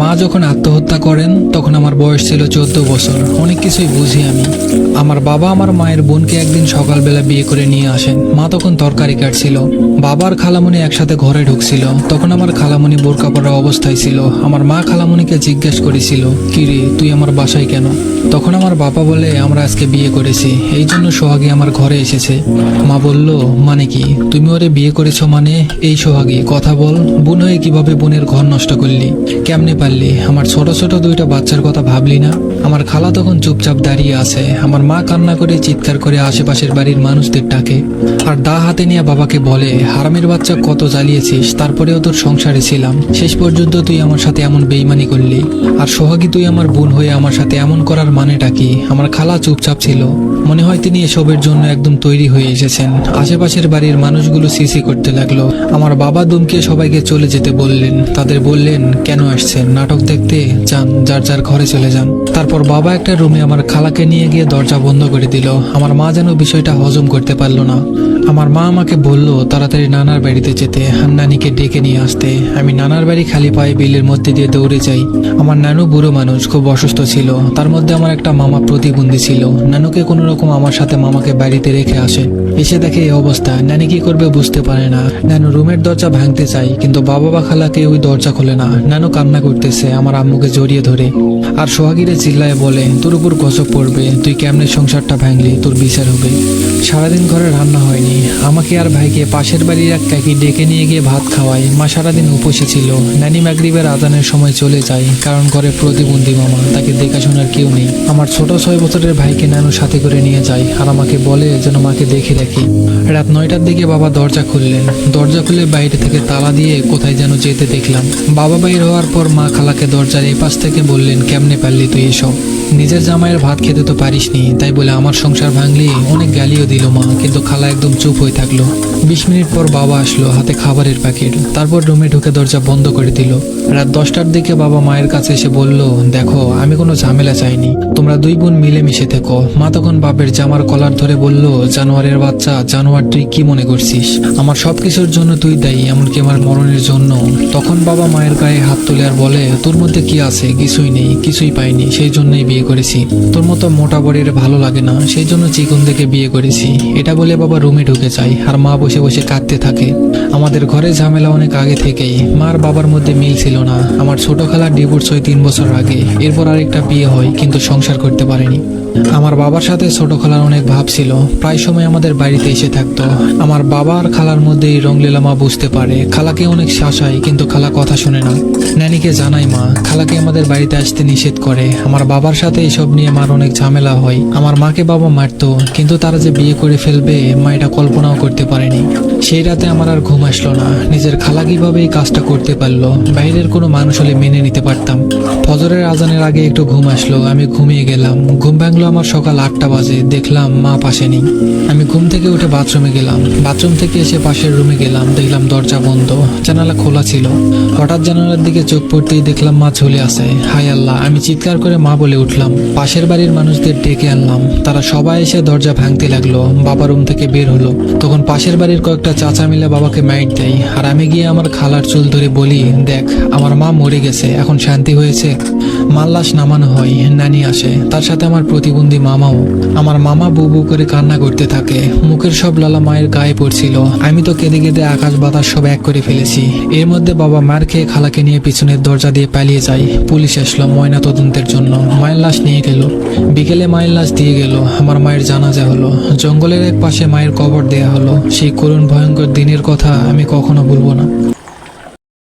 মা যখন আত্মহত্যা করেন তখন আমার বয়স ছিল 14 বছর। অনেক কিছুই বুঝি আমি। আমার বাবা আমার মায়ের বোনকে একদিন সকালবেলা বিয়ে করে নিয়ে আসেন। মা তখন তরকারি কাটছিল। বাবার খালামণি একসাথে ঘরে ঢুকছিল। তখন আমার খালামণি বোরকা পরা অবস্থায় ছিল। আমার মা খালামণিকে জিজ্ঞেস করেছিল, কিরে তুই আমার বাসায় কেন? তখন আমার বাবা বলে, আমরা আজকে বিয়ে করেছি, এই জন্য সোহাগী আমার ঘরে এসেছে। মা বলল, মানে কি? তুমি ওরে বিয়ে করেছো মানে? এই সোহাগী, কথা বল। বোন হয়ে কিভাবে বোনের ঘর নষ্ট করলি? কেমনে পারলি? আমার ছোট ছোট দুইটা বাচ্চার কথা ভাবলি না? আমার খালা তখন চুপচাপ দাঁড়িয়ে আছে। আমার মা কান্না করে চিৎকার করে আশেপাশের বাড়ির মানুষদের ডাকে, আর দা হাতে নিয়ে বাবাকে বলে, হারামের বাচ্চা, কত জ্বালিয়েছিস, তারপরেও তোর সংসারে ছিলাম, শেষ পর্যন্ত তুই আমার সাথে এমন বেইমানি করলি। আর সোহাগী, তুই আমার বোন হয়ে আমার সাথে এমন করার মানেটা কি? আমার খালা চুপচাপ ছিল। মনে হয় তিনি এসবের জন্য একদম তৈরি হয়ে এসেছেন। আশেপাশের বাড়ির মানুষগুলো সিসি করতে লাগলো। আমার বাবা দুমকে সবাইকে চলে যেতে বললেন। তাদের বললেন, কেন আসছেন? নাটক দেখতে? যান, যার যার ঘরে চলে যান। তারপর বাবা একটা রুমে আমার খালাকে নিয়ে গিয়ে দরজা বন্ধ করে দিল। আমার মা যেন বিষয়টা হজম করতে পারলো না। আমার মা আমাকে বলল তাড়াতাড়ি নানার বাড়িতে যেতে, আর নানিকে ডেকে নিয়ে আসতে। আমি নানার বাড়ি খালি পায়ে বিলের মধ্যে দিয়ে দৌড়ে যাই। আমার নানু বুড়ো মানুষ, খুব অসুস্থ ছিল। তার মধ্যে আমার একটা মামা প্রতিবন্ধী ছিল। নানুকে কোনো রকম আমার সাথে মামাকে বাড়িতে রেখে আসে। এসে দেখে এই অবস্থা। নানি কি করবে বুঝতে পারে না। নানু রুমের দরজা ভাঙতে চাই, কিন্তু বাবা বা খালাকে ওই দরজা খোলে না। নানু কান্না করতেছে আমার আম্মুকে জড়িয়ে ধরে, আর সোহাগীরে চিল্লায় বলে, তোর উপর গজব পড়বে, তুই কেমনে সংসারটা ভাঙলি, তোর বিচার হবে। সারাদিন ঘরে রান্না হয়নি। আমাকে আর ভাইকে পাশের বাড়ির এক কাকি ডেকে নিয়ে গিয়ে ভাত খাওয়ায়। মা সারাদিন উপসে ছিল। নানি মাগরিবের আজানের সময় চলে যায়, কারণ ঘরে প্রতিবন্ধী মামা, তাকে দেখাশোনার কেউ নেই। আমার ছোট 6 বছরের ভাইকে নানু সাথে করে নিয়ে যায়, আর আমাকে বলে যেন মাকে দেখে রাখি। রাত 9টার দিকে বাবা দরজা খুললেন। দরজা খুলে বাইরে থেকে তালা দিয়ে কোথায় যেন যেতে দেখলাম। বাবা বাইর হওয়ার পর মা খালাকে দরজার এপাশ থেকে বললেন, কেমনে পারলি তুই এসব? নিজের জামাইয়ের ভাত খেতে তো পারিসনি, তাই বলে আমার সংসার ভাঙলি? অনেক গালিও দিল মা, কিন্তু খালা একদম চুপ হয়ে থাকলো। 20 মিনিট পর বাবা আসলো, হাতে খাবারের প্যাকেট। তারপর রুমে ঢুকে দরজা বন্ধ করে দিল। রাত 10টার দিকে বাবা মায়ের কাছে এসে বলল, দেখো আমি কোনো ঝামেলা চাইনি, তোমরা দুই বোন মিলেমিশে থেকো। মা তখন বাপের জামার কলার ধরে বলল, জানোয়ারের বাচ্চা, জানোয়ার তুই কি মনে করছিস? আমার সবকিছুর জন্য তুই দায়ী, এমনকি আমার মরণের জন্য। তখন বাবা মায়ের গায়ে হাত তুলে আর বলে, তোর মধ্যে কি আছে? কিছুই নেই, কিছুই পাইনি, সেই জন্যই বিয়ে করেছি। তোর মতো মোটা বড়ির ভালো লাগে না, সেই জন্য চিকন দেখে বিয়ে করেছি। এটা বলে বাবা রুমে ঢুকে যায়, আর মা বসে বসে কাঁদতে থাকে। আমাদের ঘরে ঝামেলা অনেক আগে থেকেই। মার বাবার মধ্যে মিল ছিল না। আমার ছোট খালার ডিভোর্স হয় 3 বছর আগে। এরপর আরেকটা বিয়ে হয়, কিন্তু সংসার করতে পারেনি। আমার বাবার সাথে ছোট খালার অনেক ভাব ছিল, প্রায় সময় আমাদের বাড়িতে এসে থাকতো। আমার বাবা আর খালার মধ্যে এই রংলীলা মা বুঝতে পারে। খালাকে অনেক শাসায়, কিন্তু খালা কথা শুনে না। নানিকে জানাই মা, খালাকে আমাদের বাড়িতে আসতে নিষেধ করে। আমার বাবার সাথে এসব নিয়ে মার অনেক ঝামেলা হয়। আমার মাকে বাবা মারতো, কিন্তু তারা যে বিয়ে করে ফেলবে মা এটা কল্পনাও করতে পারেনি। সেই রাতে আমার আর ঘুম আসলো না। নিজের খালা কিভাবে এই কাজটা করতে পারলো? বাইরের কোনো মানুষ হলে মেনে নিতে পারতাম। ফজরের আজানের আগে একটু ঘুম আসলো, আমি ঘুমিয়ে গেলাম। ঘুম ভাঙলো আমার সকাল 8টা বাজে। দেখলাম মা পাশে নেই। আমি ঘুম থেকে উঠে বাথরুমে গেলাম। বাথরুম থেকে এসে পাশের রুমে গেলাম, দেখলাম দরজা বন্ধ, জানালা খোলা ছিল। হঠাৎ জানালার দিকে চোখ পড়তেই দেখলাম মা ঝুলে আছে। হায় আল্লাহ, আমি চিৎকার করে মা বলে উঠলাম। পাশের বাড়ির মানুষদের ডেকে আনলাম, তারা সবাই এসে দরজা ভাঙতে লাগলো। বাবা রুম থেকে বের হলো। তখন পাশের বাড়ির কয়েকটা চাচা মিলে বাবাকে মাইট দেয়, আর আমি গিয়ে আমার খালার চুল ধরে বলি, দেখ আমার মা মরে গেছে, এখন শান্তি হয়েছে। মার লাশ নামানো হয়, নানি আসে, তার সাথে আমার প্রতিবন্ধী মামাও। আমার মামা বু বু করে কান্না করতে থাকে। মুখের সব লালা মায়ের গায়ে পড়ছিল। আমি তো কেঁদে কেঁদে আকাশ বাতাস সব এক করে ফেলেছি। এর মধ্যে বাবা মার খেয়ে খালাকে নিয়ে পিছনের দরজা দিয়ে পালিয়ে যায়। পুলিশ আসলো ময়না তদন্তের জন্য। মায়ের লাশ নিয়ে গেল। বিকেলে মায়ের লাশ দিয়ে গেল। আমার মায়ের জানাজা হলো। জঙ্গলের এক পাশে মায়ের কবর দেয়া হলো। সেই করুণ ভয়ঙ্কর দিনের কথা আমি কখনো ভুলবো না।